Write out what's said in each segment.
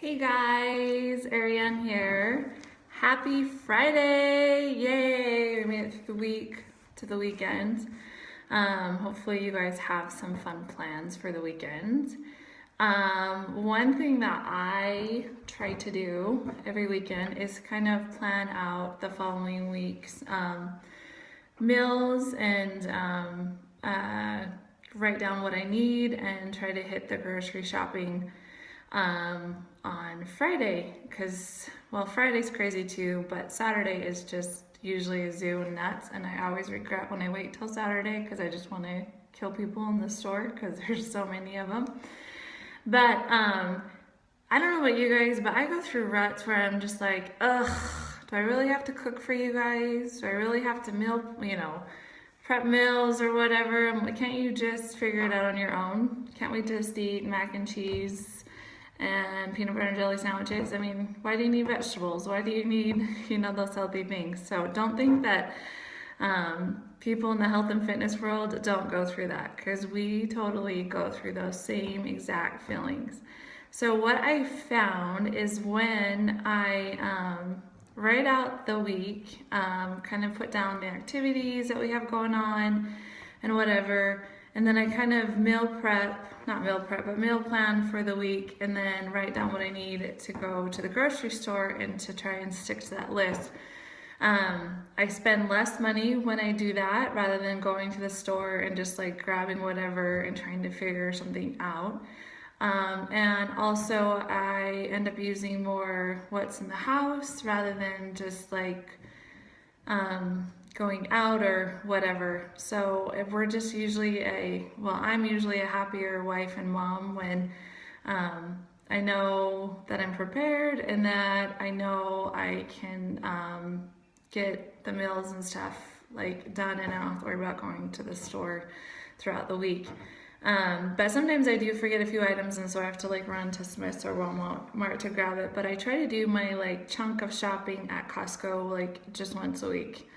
Hey guys, Ariane here. Happy Friday! Yay! We made it through the week to the weekend. Hopefully you guys have some fun plans for the weekend. One thing that I try to do every weekend is kind of plan out the following week's meals and write down what I need and try to hit the grocery shopping on Friday because, well, Friday's crazy too, but Saturday is just usually a zoo and nuts, and I always regret when I wait till Saturday because I just want to kill people in the store because there's so many of them. But I don't know about you guys, but I go through ruts where I'm just like, ugh, do I really have to cook for you guys? Do I really have to prep meals or whatever? I'm like, can't you just figure it out on your own? Can't we just eat mac and cheese and peanut butter and jelly sandwiches? I mean, why do you need vegetables? Why do you need, those healthy things? So don't think that people in the health and fitness world don't go through that, because we totally go through those same exact feelings. So what I found is when I write out the week, kind of put down the activities that we have going on and whatever, and then I kind of meal plan for the week, and then write down what I need to go to the grocery store and to try and stick to that list. I spend less money when I do that rather than going to the store and just like grabbing whatever and trying to figure something out. And also I end up using more what's in the house rather than just like going out or whatever. So if we're just I'm usually a happier wife and mom when I know that I'm prepared and that I know I can get the meals and stuff like done, and I don't have to worry about going to the store throughout the week. But sometimes I do forget a few items, and so I have to like run to Smith's or Walmart to grab it. But I try to do my like chunk of shopping at Costco like just once a week.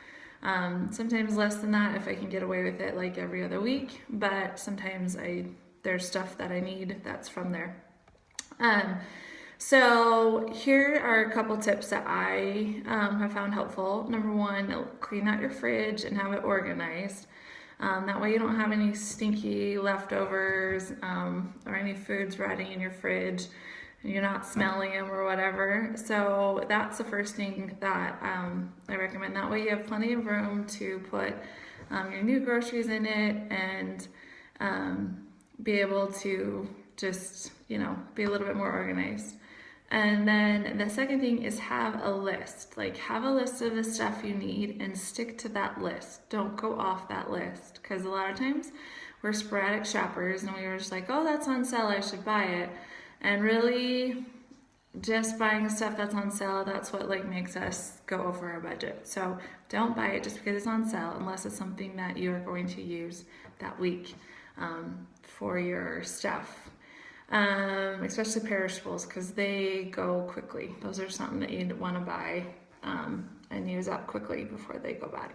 Sometimes less than that if I can get away with it like every other week, but sometimes there's stuff that I need that's from there. So here are a couple tips that I have found helpful. Number one, clean out your fridge and have it organized. That way you don't have any stinky leftovers or any foods rotting in your fridge and you're not smelling them or whatever. So that's the first thing that I recommend. That way you have plenty of room to put your new groceries in it and be able to just, be a little bit more organized. And then the second thing is have a list. Like, have a list of the stuff you need and stick to that list. Don't go off that list, because a lot of times we're sporadic shoppers and we were just like, oh, that's on sale, I should buy it. And really, just buying stuff that's on sale, that's what like makes us go over our budget. So don't buy it just because it's on sale unless it's something that you are going to use that week for your stuff. Especially perishables, because they go quickly. Those are something that you want to buy and use up quickly before they go bad.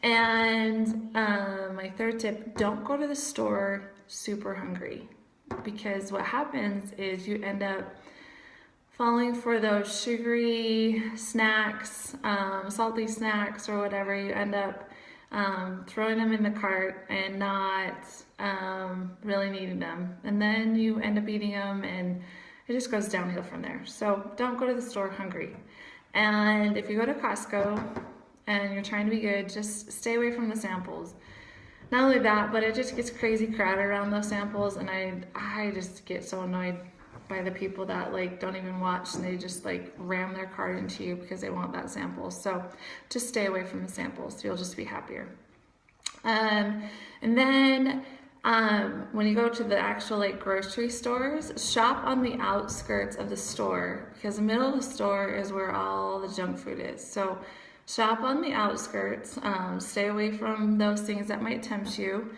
And my third tip, don't go to the store super hungry, because what happens is you end up falling for those sugary snacks, salty snacks or whatever. You end up throwing them in the cart and not really needing them, and then you end up eating them and it just goes downhill from there. So don't go to the store hungry. And if you go to Costco and you're trying to be good, just stay away from the samples. Not only that, but it just gets crazy crowded around those samples, and I just get so annoyed by the people that like don't even watch and they just like ram their cart into you because they want that sample. So just stay away from the samples. You'll just be happier. And then when you go to the actual like grocery stores, shop on the outskirts of the store, because the middle of the store is where all the junk food is. So shop on the outskirts, stay away from those things that might tempt you,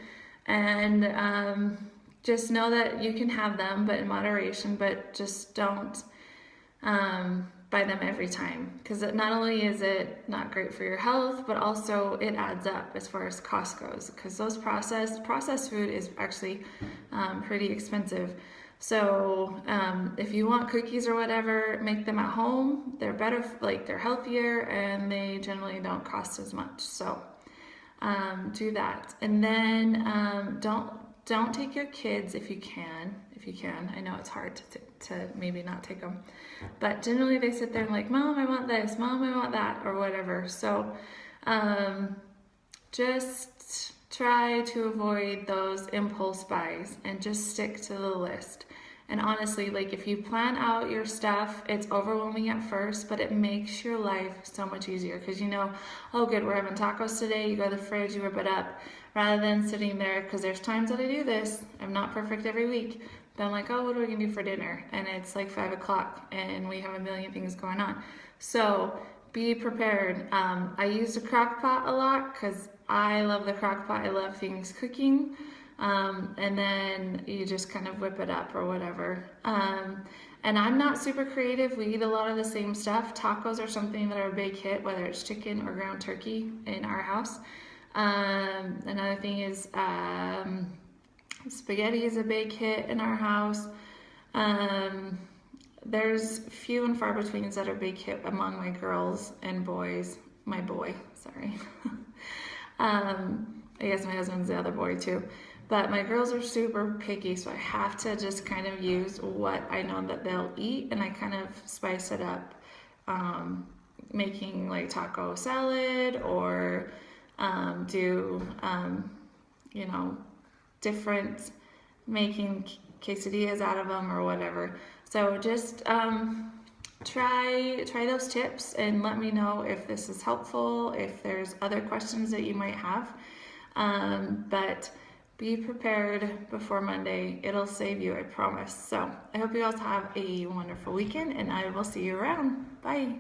and just know that you can have them, but in moderation, but just don't buy them every time, because not only is it not great for your health, but also it adds up as far as cost goes, because those processed food is actually pretty expensive. So if you want cookies or whatever, make them at home. They're better, like they're healthier, and they generally don't cost as much. So do that. And then don't take your kids if you can. If you can, I know it's hard to maybe not take them, but generally they sit there and like, Mom, I want this, Mom, I want that, or whatever. So just try to avoid those impulse buys and just stick to the list. And honestly, like if you plan out your stuff, it's overwhelming at first, but it makes your life so much easier because you know, oh good, we're having tacos today, you go to the fridge, you whip it up, rather than sitting there, because there's times that I do this, I'm not perfect every week, but I'm like, oh, what are we gonna do for dinner? And it's like 5 o'clock and we have a million things going on. So be prepared. I use a crock pot a lot because I love the crock pot, I love things cooking. And then you just kind of whip it up or whatever. And I'm not super creative. We eat a lot of the same stuff. Tacos are something that are a big hit, whether it's chicken or ground turkey in our house. Another thing is spaghetti is a big hit in our house. There's few and far between that are big hit among my girls and boys. My boy, sorry. I guess my husband's the other boy too. But my girls are super picky, so I have to just kind of use what I know that they'll eat, and I kind of spice it up, making like taco salad or do, you know, different, making quesadillas out of them or whatever. So just try those tips and let me know if this is helpful, if there's other questions that you might have. But be prepared before Monday. It'll save you, I promise. So I hope you guys have a wonderful weekend, and I will see you around. Bye.